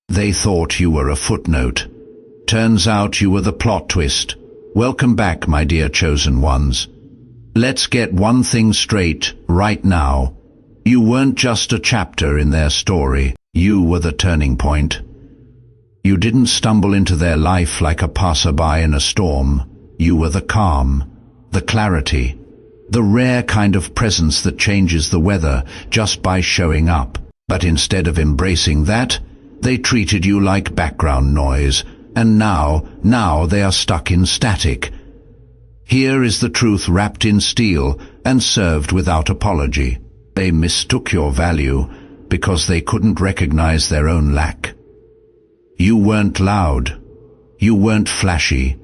They thought you were a footnote. Turns out you were the plot twist. Welcome back, my dear chosen ones. Let's get one thing straight right now. You weren't just a chapter in their story. You were the turning point. You didn't stumble into their life like a passerby in a storm. You were the calm, the clarity, the rare kind of presence that changes the weather just by showing up. But instead of embracing that, they treated you like background noise, and now they are stuck in static. Here is the truth wrapped in steel and served without apology. They mistook your value because they couldn't recognize their own lack. You weren't loud. You weren't flashy.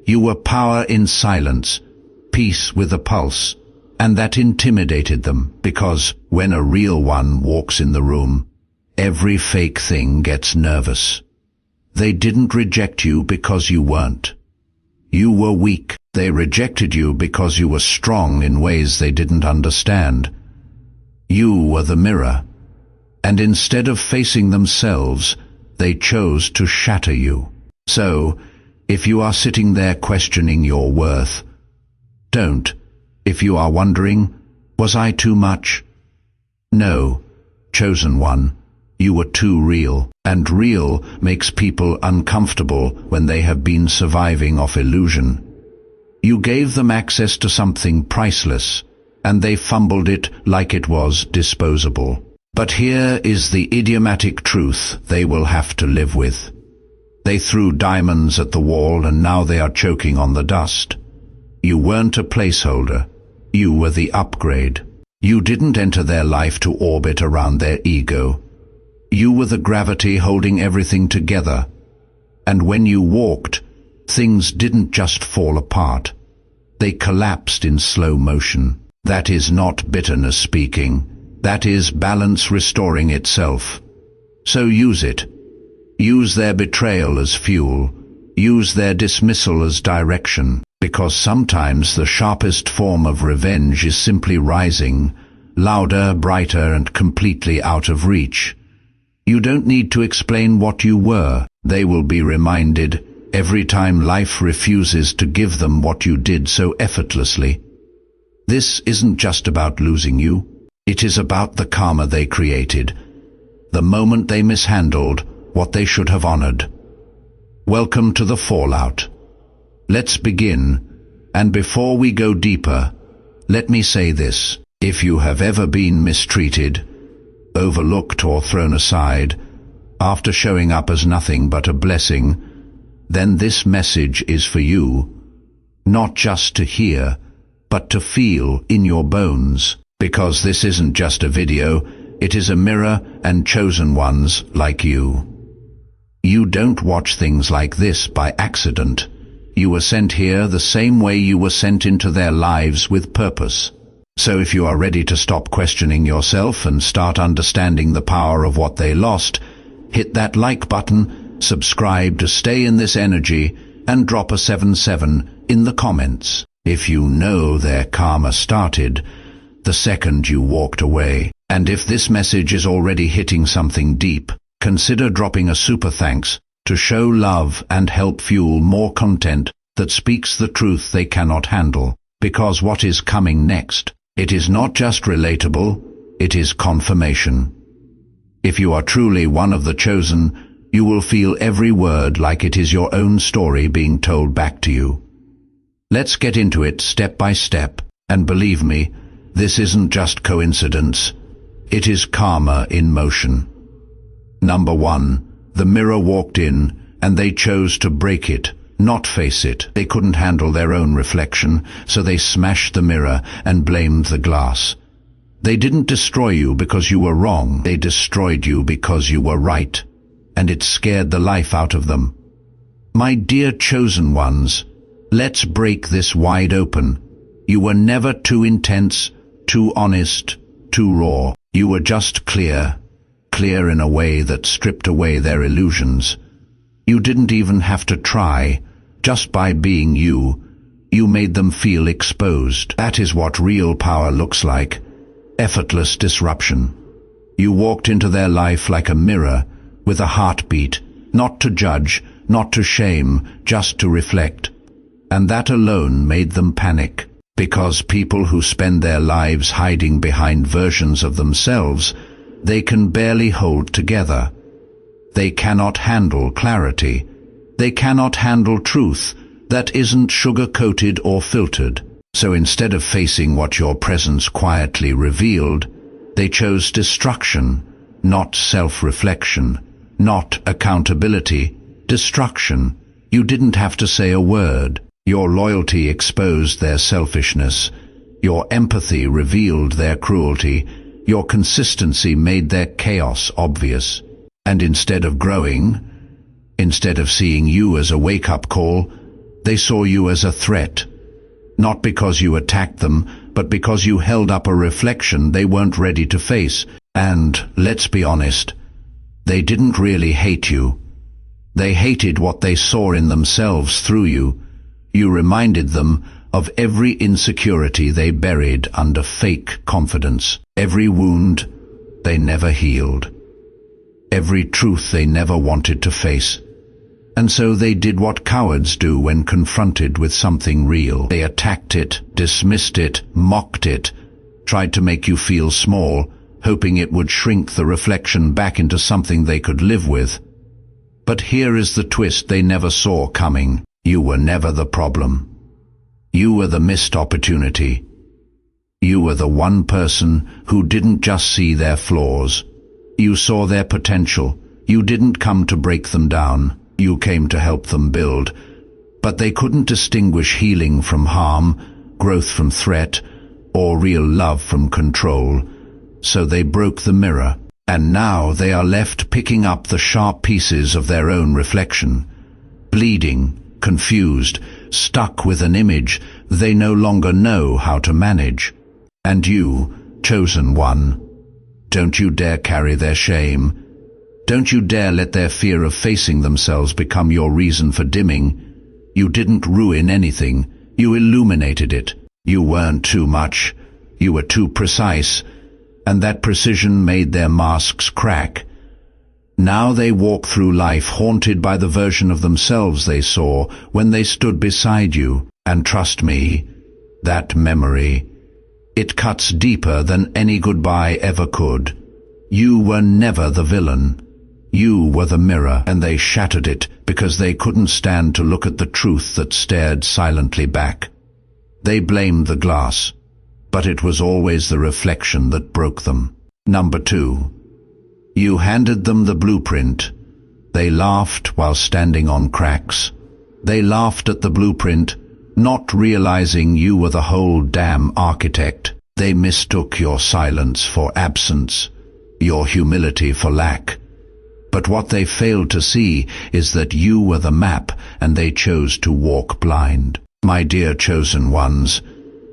You were power in silence, peace with a pulse, and that intimidated them because when a real one walks in the room, every fake thing gets nervous. They didn't reject you because you weren't. You were weak. They rejected you because you were strong in ways they didn't understand. You were the mirror, and instead of facing themselves, they chose to shatter you. So, if you are sitting there questioning your worth, don't. If you are wondering, was I too much? No, chosen one, you were too real, and real makes people uncomfortable when they have been surviving off illusion. You gave them access to something priceless, and they fumbled it like it was disposable. But here is the idiomatic truth they will have to live with. They threw diamonds at the wall and now they are choking on the dust. You weren't a placeholder. You were the upgrade. You didn't enter their life to orbit around their ego. You were the gravity holding everything together. And when you walked, things didn't just fall apart. They collapsed in slow motion. That is not bitterness speaking. That is balance restoring itself. So use it. Use their betrayal as fuel. Use their dismissal as direction. Because sometimes the sharpest form of revenge is simply rising, louder, brighter, and completely out of reach. You don't need to explain what you were. They will be reminded every time life refuses to give them what you did so effortlessly. This isn't just about losing you. It is about the karma they created, the moment they mishandled what they should have honored. Welcome to the fallout. Let's begin, and before we go deeper, let me say this. If you have ever been mistreated, overlooked or thrown aside, after showing up as nothing but a blessing, then this message is for you, not just to hear, but to feel in your bones. Because this isn't just a video, it is a mirror and chosen ones like you. You don't watch things like this by accident. You were sent here the same way you were sent into their lives with purpose. So if you are ready to stop questioning yourself and start understanding the power of what they lost, hit that like button, subscribe to stay in this energy, and drop a 77 in the comments. If you know their karma started the second you walked away, and if this message is already hitting something deep, consider dropping a super thanks to show love and help fuel more content that speaks the truth they cannot handle. Because what is coming next, it is not just relatable, it is confirmation. If you are truly one of the chosen, you will feel every word like it is your own story being told back to you. Let's get into it step by step, and believe me, this isn't just coincidence. It is karma in motion. Number 1. The mirror walked in, and they chose to break it, not face it. They couldn't handle their own reflection, so they smashed the mirror and blamed the glass. They didn't destroy you because you were wrong. They destroyed you because you were right, and it scared the life out of them. My dear chosen ones, let's break this wide open. You were never too intense, too honest, too raw. You were just clear in a way that stripped away their illusions. You didn't even have to try. Just by being you, you made them feel exposed. That is what real power looks like. Effortless disruption. You walked into their life like a mirror, with a heartbeat, not to judge, not to shame, just to reflect. And that alone made them panic, because people who spend their lives hiding behind versions of themselves, they can barely hold together. They cannot handle clarity. They cannot handle truth that isn't sugar-coated or filtered. So instead of facing what your presence quietly revealed, they chose destruction, not self-reflection, not accountability, destruction. You didn't have to say a word. Your loyalty exposed their selfishness. Your empathy revealed their cruelty. Your consistency made their chaos obvious. And instead of growing, instead of seeing you as a wake-up call, they saw you as a threat. Not because you attacked them, but because you held up a reflection they weren't ready to face. And, let's be honest, they didn't really hate you. They hated what they saw in themselves through you. You reminded them of every insecurity they buried under fake confidence, every wound they never healed, every truth they never wanted to face. And so they did what cowards do when confronted with something real. They attacked it, dismissed it, mocked it, tried to make you feel small, hoping it would shrink the reflection back into something they could live with. But here is the twist they never saw coming. You were never the problem. You were the missed opportunity. You were the one person who didn't just see their flaws. You saw their potential. You didn't come to break them down. You came to help them build. But they couldn't distinguish healing from harm, growth from threat, or real love from control. So they broke the mirror. And now they are left picking up the sharp pieces of their own reflection, bleeding, confused, stuck with an image they no longer know how to manage. And you, chosen one, don't you dare carry their shame. Don't you dare let their fear of facing themselves become your reason for dimming. You didn't ruin anything. You illuminated it. You weren't too much. You were too precise. And that precision made their masks crack. Now they walk through life haunted by the version of themselves they saw when they stood beside you. And trust me, that memory, it cuts deeper than any goodbye ever could. You were never the villain. You were the mirror, and they shattered it because they couldn't stand to look at the truth that stared silently back. They blamed the glass, but it was always the reflection that broke them. Number 2. You handed them the blueprint. They laughed while standing on cracks. They laughed at the blueprint, not realizing you were the whole damn architect. They mistook your silence for absence, your humility for lack. But what they failed to see is that you were the map and they chose to walk blind. My dear chosen ones,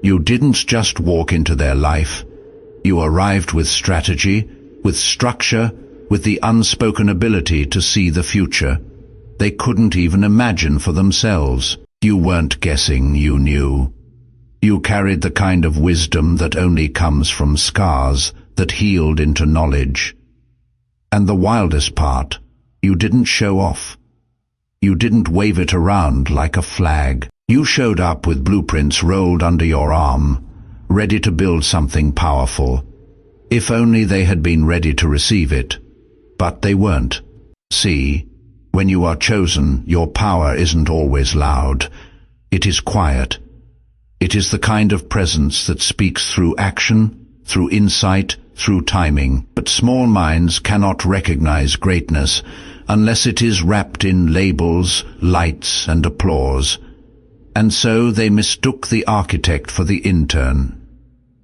you didn't just walk into their life. You arrived with strategy, with structure, with the unspoken ability to see the future. They couldn't even imagine for themselves. You weren't guessing, you knew. You carried the kind of wisdom that only comes from scars that healed into knowledge. And the wildest part, you didn't show off. You didn't wave it around like a flag. You showed up with blueprints rolled under your arm, ready to build something powerful. If only they had been ready to receive it. But they weren't. See, when you are chosen, your power isn't always loud. It is quiet. It is the kind of presence that speaks through action, through insight, through timing. But small minds cannot recognize greatness unless it is wrapped in labels, lights, and applause. And so they mistook the architect for the intern.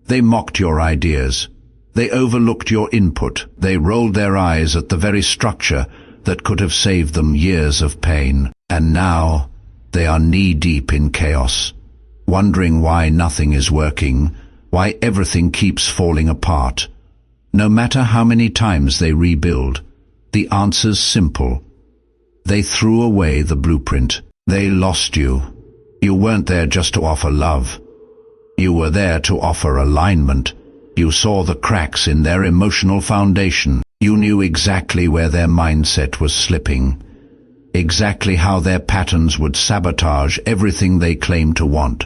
They mocked your ideas. They overlooked your input. They rolled their eyes at the very structure that could have saved them years of pain. And now they are knee-deep in chaos, wondering why nothing is working, why everything keeps falling apart. No matter how many times they rebuild, the answer's simple. They threw away the blueprint. They lost you. You weren't there just to offer love. You were there to offer alignment. You saw the cracks in their emotional foundation. You knew exactly where their mindset was slipping, exactly how their patterns would sabotage everything they claimed to want.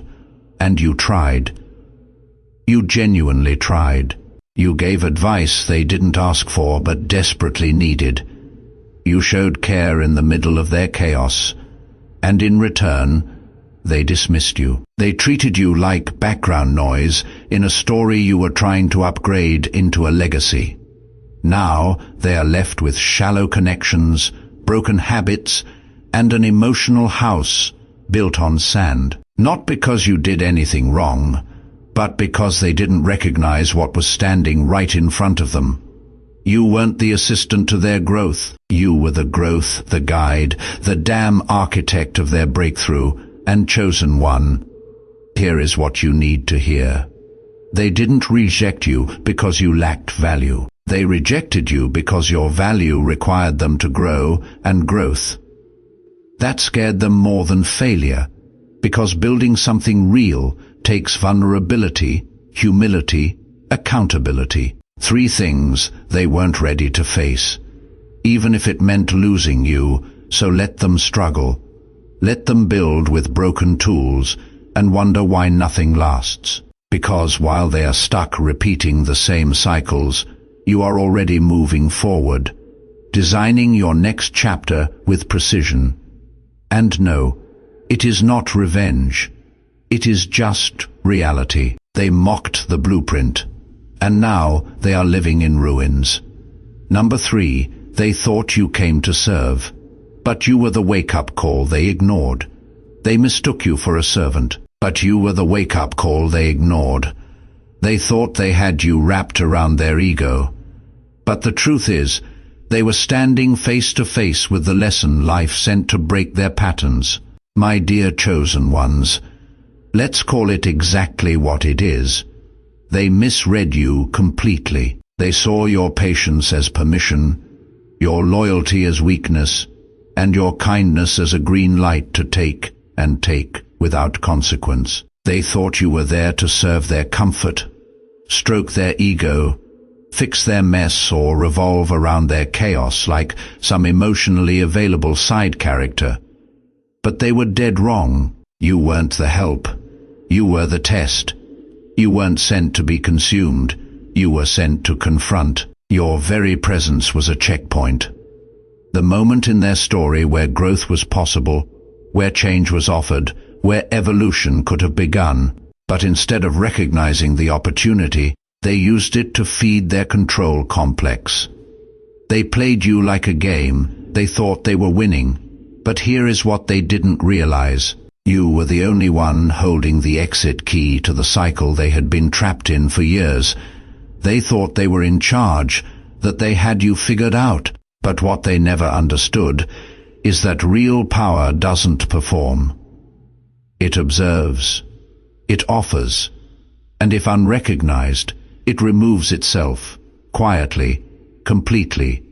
And you tried. You genuinely tried. You gave advice they didn't ask for but desperately needed. You showed care in the middle of their chaos, and in return, they dismissed you. They treated you like background noise in a story you were trying to upgrade into a legacy. Now they are left with shallow connections, broken habits, and an emotional house built on sand. Not because you did anything wrong, but because they didn't recognize what was standing right in front of them. You weren't the assistant to their growth. You were the growth, the guide, the damn architect of their breakthrough, and chosen one. Here is what you need to hear. They didn't reject you because you lacked value. They rejected you because your value required them to grow, and growth. That scared them more than failure, because building something real takes vulnerability, humility, accountability. 3 things they weren't ready to face, even if it meant losing you. So let them struggle. Let them build with broken tools and wonder why nothing lasts. Because while they are stuck repeating the same cycles, you are already moving forward, designing your next chapter with precision. And no, it is not revenge. It is just reality. They mocked the blueprint, and now they are living in ruins. Number 3, they thought you came to serve, but you were the wake-up call they ignored. They mistook you for a servant, but you were the wake-up call they ignored. They thought they had you wrapped around their ego. But the truth is, they were standing face to face with the lesson life sent to break their patterns. My dear chosen ones, let's call it exactly what it is. They misread you completely. They saw your patience as permission, your loyalty as weakness, and your kindness as a green light to take and take without consequence. They thought you were there to serve their comfort, stroke their ego, fix their mess, or revolve around their chaos like some emotionally available side character. But they were dead wrong. You weren't the help. You were the test. You weren't sent to be consumed. You were sent to confront. Your very presence was a checkpoint. The moment in their story where growth was possible, where change was offered, where evolution could have begun. But instead of recognizing the opportunity, they used it to feed their control complex. They played you like a game. They thought they were winning. But here is what they didn't realize. You were the only one holding the exit key to the cycle they had been trapped in for years. They thought they were in charge, that they had you figured out. But what they never understood is that real power doesn't perform. It observes. It offers. And if unrecognized, it removes itself, quietly, completely,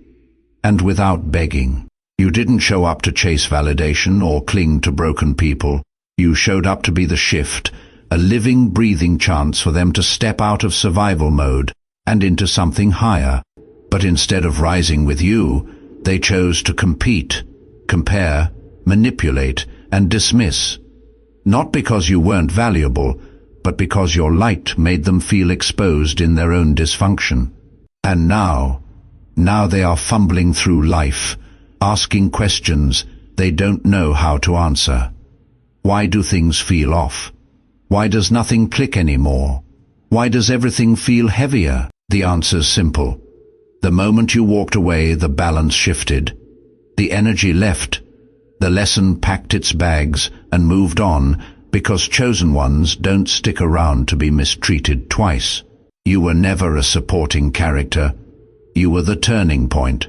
and without begging. You didn't show up to chase validation or cling to broken people. You showed up to be the shift, a living, breathing chance for them to step out of survival mode and into something higher. But instead of rising with you, they chose to compete, compare, manipulate, and dismiss. Not because you weren't valuable, but because your light made them feel exposed in their own dysfunction. And now they are fumbling through life, asking questions they don't know how to answer. Why do things feel off? Why does nothing click anymore? Why does everything feel heavier? The answer's simple. The moment you walked away, the balance shifted. The energy left. The lesson packed its bags and moved on, because chosen ones don't stick around to be mistreated twice. You were never a supporting character. You were the turning point.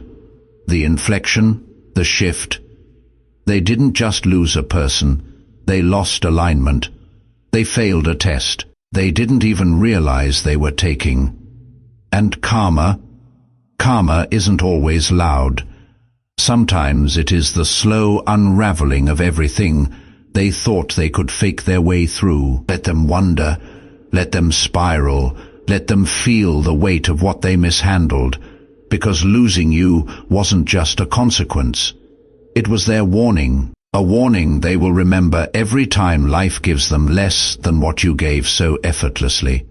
The inflection, the shift. They didn't just lose a person. They lost alignment. They failed a test. They didn't even realize they were taking. And karma isn't always loud. Sometimes it is the slow unraveling of everything they thought they could fake their way through. Let them wonder, let them spiral, let them feel the weight of what they mishandled, because losing you wasn't just a consequence. It was their warning, a warning they will remember every time life gives them less than what you gave so effortlessly.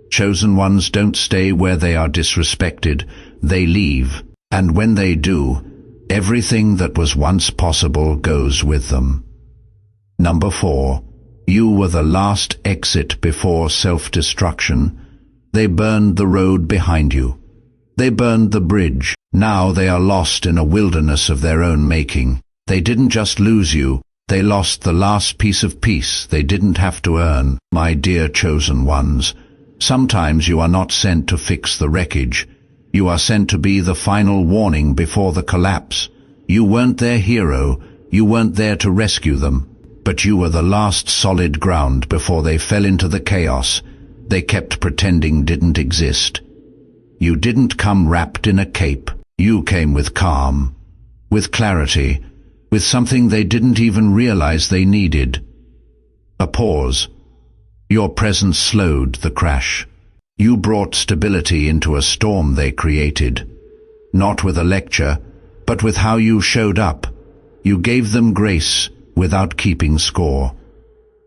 Chosen ones don't stay where they are disrespected, they leave, and when they do, everything that was once possible goes with them. Number 4. You were the last exit before self-destruction. They burned the road behind you. They burned the bridge. Now they are lost in a wilderness of their own making. They didn't just lose you, they lost the last piece of peace they didn't have to earn. My dear chosen ones, sometimes you are not sent to fix the wreckage. You are sent to be the final warning before the collapse. You weren't their hero, you weren't there to rescue them, but you were the last solid ground before they fell into the chaos they kept pretending didn't exist. You didn't come wrapped in a cape. You came with calm, with clarity, with something they didn't even realize they needed. A pause. Your presence slowed the crash. You brought stability into a storm they created. Not with a lecture, but with how you showed up. You gave them grace without keeping score.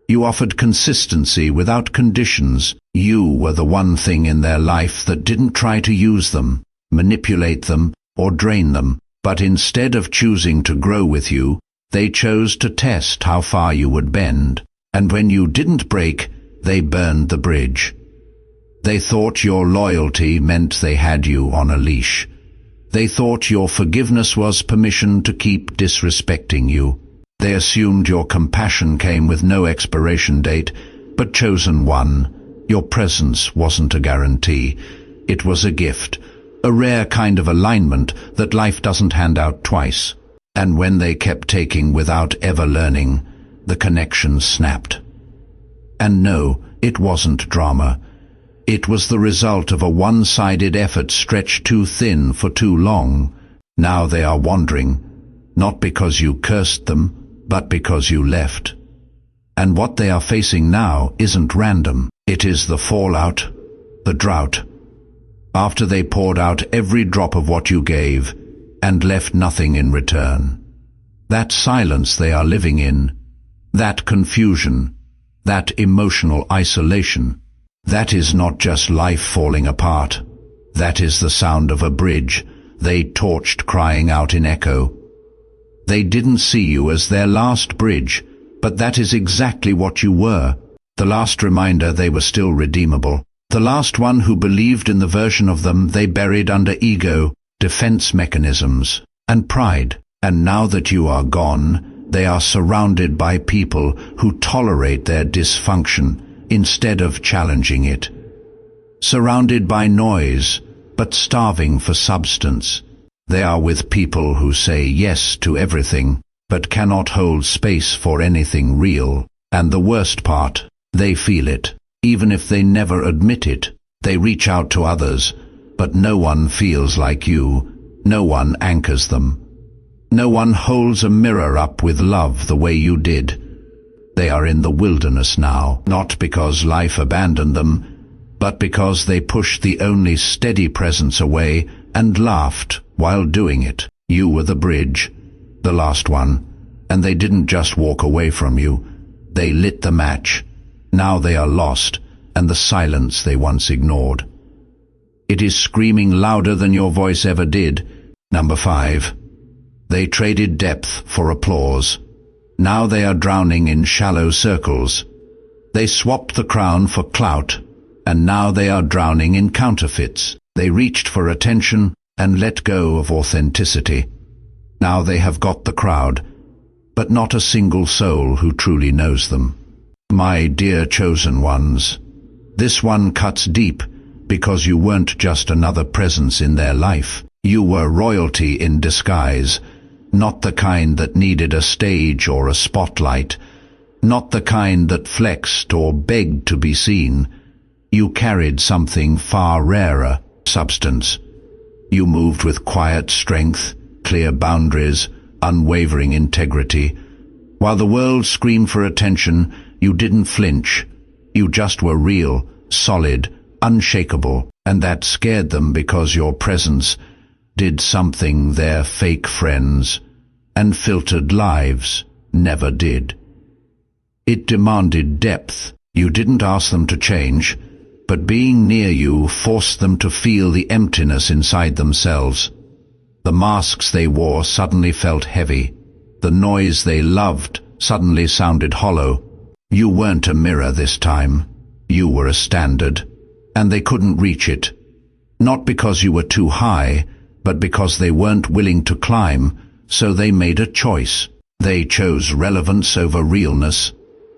You offered consistency without conditions. You were the one thing in their life that didn't try to use them, manipulate them, or drain them, but instead of choosing to grow with you, they chose to test how far you would bend. And when you didn't break, they burned the bridge. They thought your loyalty meant they had you on a leash. They thought your forgiveness was permission to keep disrespecting you. They assumed your compassion came with no expiration date, but chosen one, your presence wasn't a guarantee. It was a gift, a rare kind of alignment that life doesn't hand out twice. And when they kept taking without ever learning, the connection snapped. And no, it wasn't drama. It was the result of a one-sided effort stretched too thin for too long. Now they are wandering, not because you cursed them, but because you left. And what they are facing now isn't random. It is the fallout, the drought. After they poured out every drop of what you gave and left nothing in return. That silence they are living in, that confusion, that emotional isolation, that is not just life falling apart. That is the sound of a bridge they torched crying out in echo. They didn't see you as their last bridge, but that is exactly what you were. The last reminder they were still redeemable. The last one who believed in the version of them they buried under ego, defense mechanisms, and pride. And now that you are gone, they are surrounded by people who tolerate their dysfunction instead of challenging it. Surrounded by noise, but starving for substance. They are with people who say yes to everything, but cannot hold space for anything real. And the worst part, they feel it. Even if they never admit it, they reach out to others, but no one feels like you. No one anchors them. No one holds a mirror up with love the way you did. They are in the wilderness now, not because life abandoned them, but because they pushed the only steady presence away and laughed while doing it. You were the bridge, the last one, and they didn't just walk away from you. They lit the match. Now they are lost, and the silence they once ignored. It is screaming louder than your voice ever did. Number 5. They traded depth for applause. Now they are drowning in shallow circles. They swapped the crown for clout, and now they are drowning in counterfeits. They reached for attention and let go of authenticity. Now they have got the crowd, but not a single soul who truly knows them. My dear chosen ones, this one cuts deep because you weren't just another presence in their life. You were royalty in disguise, not the kind that needed a stage or a spotlight, not the kind that flexed or begged to be seen. You carried something far rarer, substance. You moved with quiet strength, clear boundaries, unwavering integrity. While the world screamed for attention, you didn't flinch. You just were real, solid, unshakable, and that scared them because your presence did something their fake friends and filtered lives never did. It demanded depth. You didn't ask them to change, but being near you forced them to feel the emptiness inside themselves. The masks they wore suddenly felt heavy. The noise they loved suddenly sounded hollow. You weren't a mirror this time. You were a standard, and they couldn't reach it. Not because you were too high, but because they weren't willing to climb, so they made a choice. They chose relevance over realness.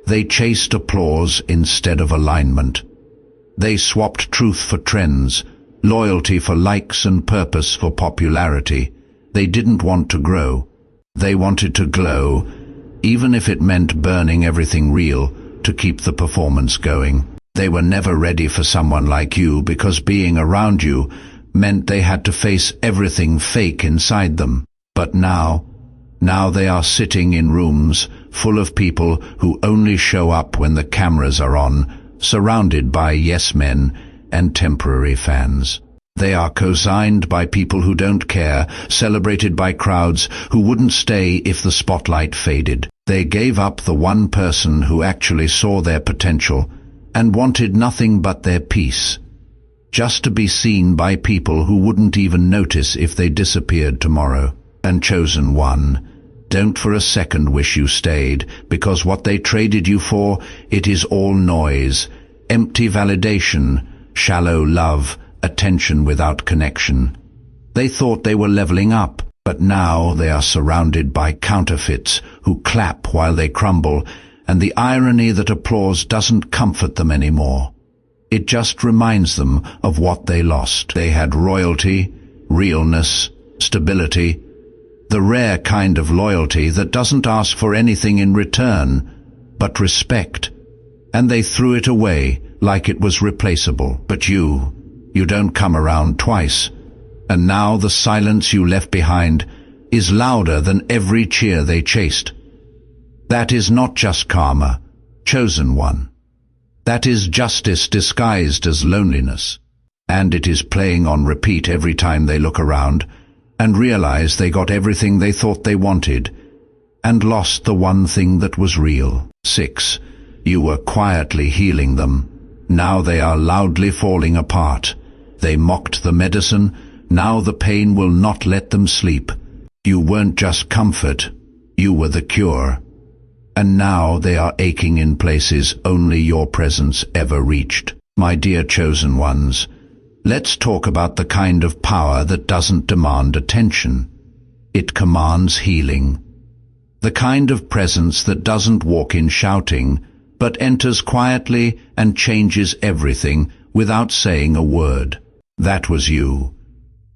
They chased applause instead of alignment. They swapped truth for trends, loyalty for likes and purpose for popularity. They didn't want to grow. They wanted to glow, even if it meant burning everything real to keep the performance going. They were never ready for someone like you because being around you meant they had to face everything fake inside them. But now they are sitting in rooms full of people who only show up when the cameras are on, surrounded by yes men and temporary fans. They are co-signed by people who don't care, celebrated by crowds who wouldn't stay if the spotlight faded. They gave up the one person who actually saw their potential and wanted nothing but their peace, just to be seen by people who wouldn't even notice if they disappeared tomorrow. And chosen one, don't for a second wish you stayed, because what they traded you for, it is all noise, empty validation, shallow love, attention without connection. They thought they were leveling up, but now they are surrounded by counterfeits who clap while they crumble, and the irony that applause doesn't comfort them anymore. It just reminds them of what they lost. They had royalty, realness, stability, the rare kind of loyalty that doesn't ask for anything in return, but respect. And they threw it away like it was replaceable. But you don't come around twice. And now the silence you left behind is louder than every cheer they chased. That is not just karma, chosen one. That is justice disguised as loneliness. And it is playing on repeat every time they look around and realize they got everything they thought they wanted and lost the one thing that was real. 6. You were quietly healing them. Now they are loudly falling apart. They mocked the medicine. Now the pain will not let them sleep. You weren't just comfort. You were the cure. And now they are aching in places only your presence ever reached. My dear chosen ones, let's talk about the kind of power that doesn't demand attention. It commands healing. The kind of presence that doesn't walk in shouting, but enters quietly and changes everything without saying a word. That was you.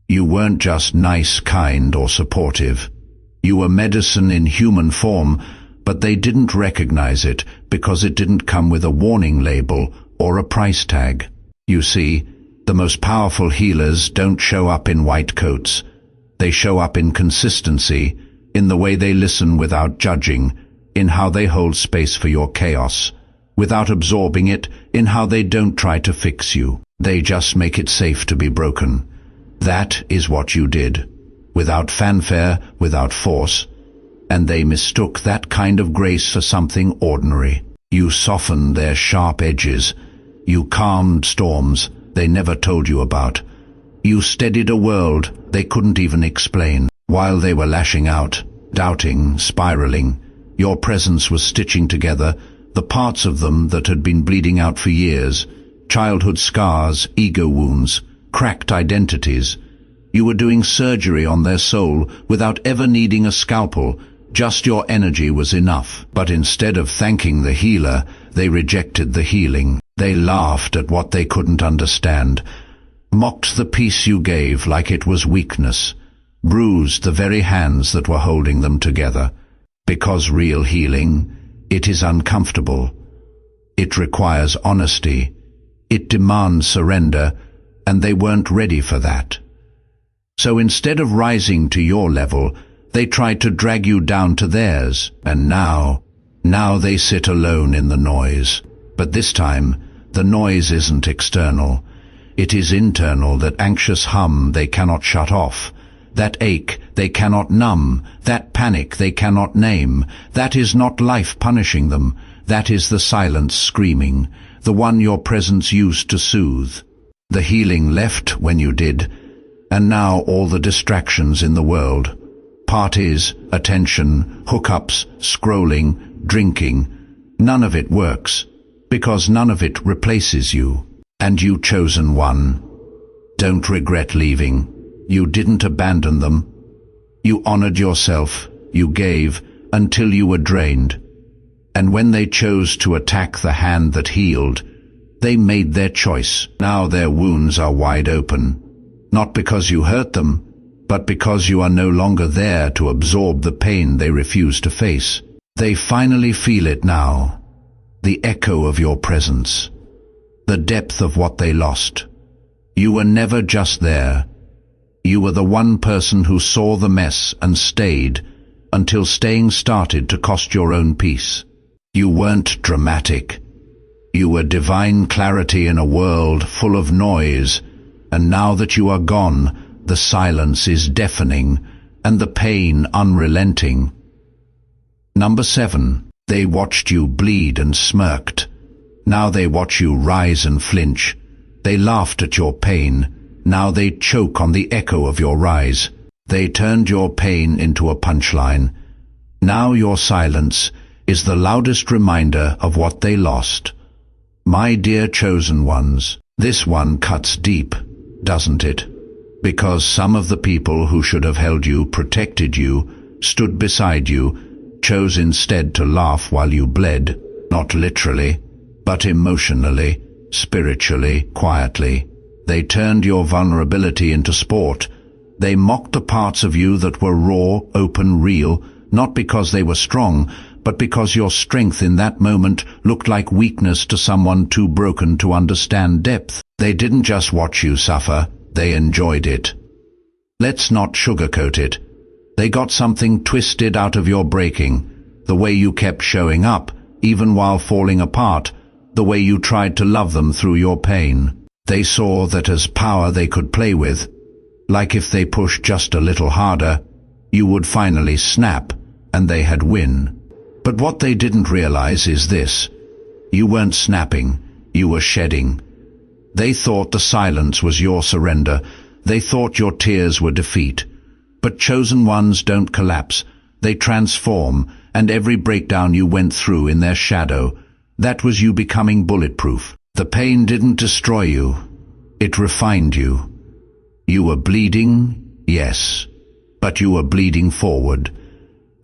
You weren't just nice, kind, or supportive. You were medicine in human form, but they didn't recognize it because it didn't come with a warning label or a price tag. You see, the most powerful healers don't show up in white coats. They show up in consistency, in the way they listen without judging, in how they hold space for your chaos, without absorbing it, in how they don't try to fix you. They just make it safe to be broken. That is what you did, without fanfare, without force, and they mistook that kind of grace for something ordinary. You softened their sharp edges. You calmed storms they never told you about. You steadied a world they couldn't even explain. While they were lashing out, doubting, spiraling, your presence was stitching together the parts of them that had been bleeding out for years, childhood scars, ego wounds, cracked identities. You were doing surgery on their soul without ever needing a scalpel. Just your energy was enough. But instead of thanking the healer, they rejected the healing. They laughed at what they couldn't understand, mocked the peace you gave like it was weakness, bruised the very hands that were holding them together. Because real healing, it is uncomfortable. It requires honesty. It demands surrender, and they weren't ready for that. So instead of rising to your level, they tried to drag you down to theirs, and now they sit alone in the noise. But this time, the noise isn't external. It is internal, that anxious hum they cannot shut off, that ache they cannot numb, that panic they cannot name. That is not life punishing them, that is the silence screaming, the one your presence used to soothe. The healing left when you did, and now all the distractions in the world. Parties, attention, hookups, scrolling, drinking, none of it works, because none of it replaces you. And you, chosen one, don't regret leaving. You didn't abandon them. You honored yourself, you gave, until you were drained. And when they chose to attack the hand that healed, they made their choice. Now their wounds are wide open, not because you hurt them, but because you are no longer there to absorb the pain they refuse to face. They finally feel it now, the echo of your presence, the depth of what they lost. You were never just there. You were the one person who saw the mess and stayed until staying started to cost your own peace. You weren't dramatic. You were divine clarity in a world full of noise, and now that you are gone, the silence is deafening and the pain unrelenting. Number 7. They watched you bleed and smirked. Now they watch you rise and flinch. They laughed at your pain. Now they choke on the echo of your rise. They turned your pain into a punchline. Now your silence is the loudest reminder of what they lost. My dear chosen ones, this one cuts deep, doesn't it? Because some of the people who should have held you, protected you, stood beside you, chose instead to laugh while you bled, not literally, but emotionally, spiritually, quietly. They turned your vulnerability into sport. They mocked the parts of you that were raw, open, real, not because they were strong, but because your strength in that moment looked like weakness to someone too broken to understand depth. They didn't just watch you suffer, they enjoyed it. Let's not sugarcoat it. They got something twisted out of your breaking, the way you kept showing up, even while falling apart, the way you tried to love them through your pain. They saw that as power they could play with, like if they pushed just a little harder, you would finally snap, and they had win. But what they didn't realize is this: you weren't snapping, you were shedding. They thought the silence was your surrender. They thought your tears were defeat. But chosen ones don't collapse. They transform, and every breakdown you went through in their shadow, that was you becoming bulletproof. The pain didn't destroy you. It refined you. You were bleeding, yes, but you were bleeding forward.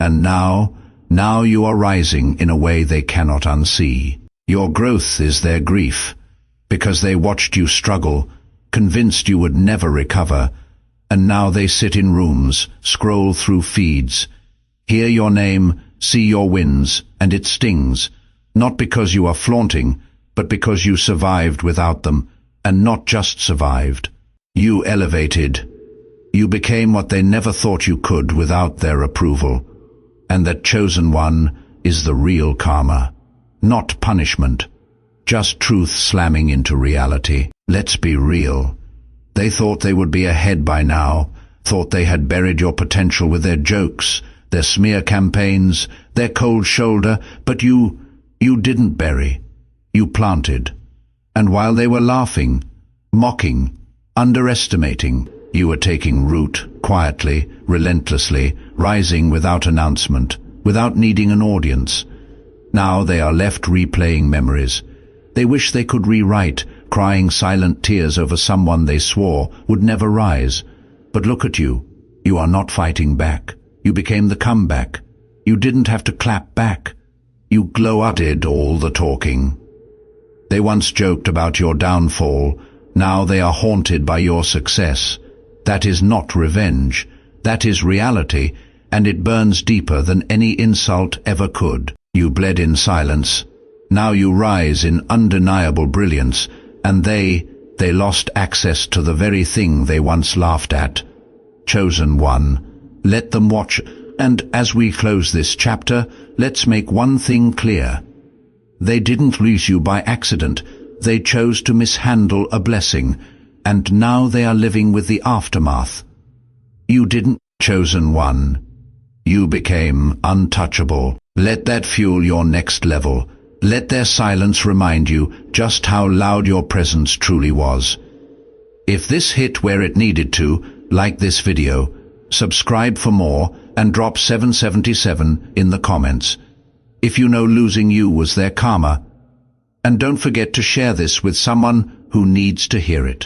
And now you are rising in a way they cannot unsee. Your growth is their grief, because they watched you struggle, convinced you would never recover, and now they sit in rooms, scroll through feeds, hear your name, see your wins, and it stings, not because you are flaunting, but because you survived without them, and not just survived. You elevated. You became what they never thought you could without their approval. And that chosen one is the real karma, not punishment, just truth slamming into reality. Let's be real. They thought they would be ahead by now, thought they had buried your potential with their jokes, their smear campaigns, their cold shoulder, but you didn't bury. You planted. And while they were laughing, mocking, underestimating, you were taking root, quietly, relentlessly, rising without announcement, without needing an audience. Now they are left replaying memories. They wish they could rewrite, crying silent tears over someone they swore would never rise. But look at you. You are not fighting back. You became the comeback. You didn't have to clap back. You glow-did all the talking. They once joked about your downfall. Now they are haunted by your success. That is not revenge. That is reality, and it burns deeper than any insult ever could. You bled in silence. Now you rise in undeniable brilliance, and they lost access to the very thing they once laughed at. Chosen one, let them watch, and as we close this chapter, let's make one thing clear. They didn't lose you by accident. They chose to mishandle a blessing, and now they are living with the aftermath. You didn't, Chosen One. You became untouchable. Let that fuel your next level. Let their silence remind you just how loud your presence truly was. If this hit where it needed to, like this video, subscribe for more, and drop 777 in the comments if you know losing you was their karma. And don't forget to share this with someone who needs to hear it.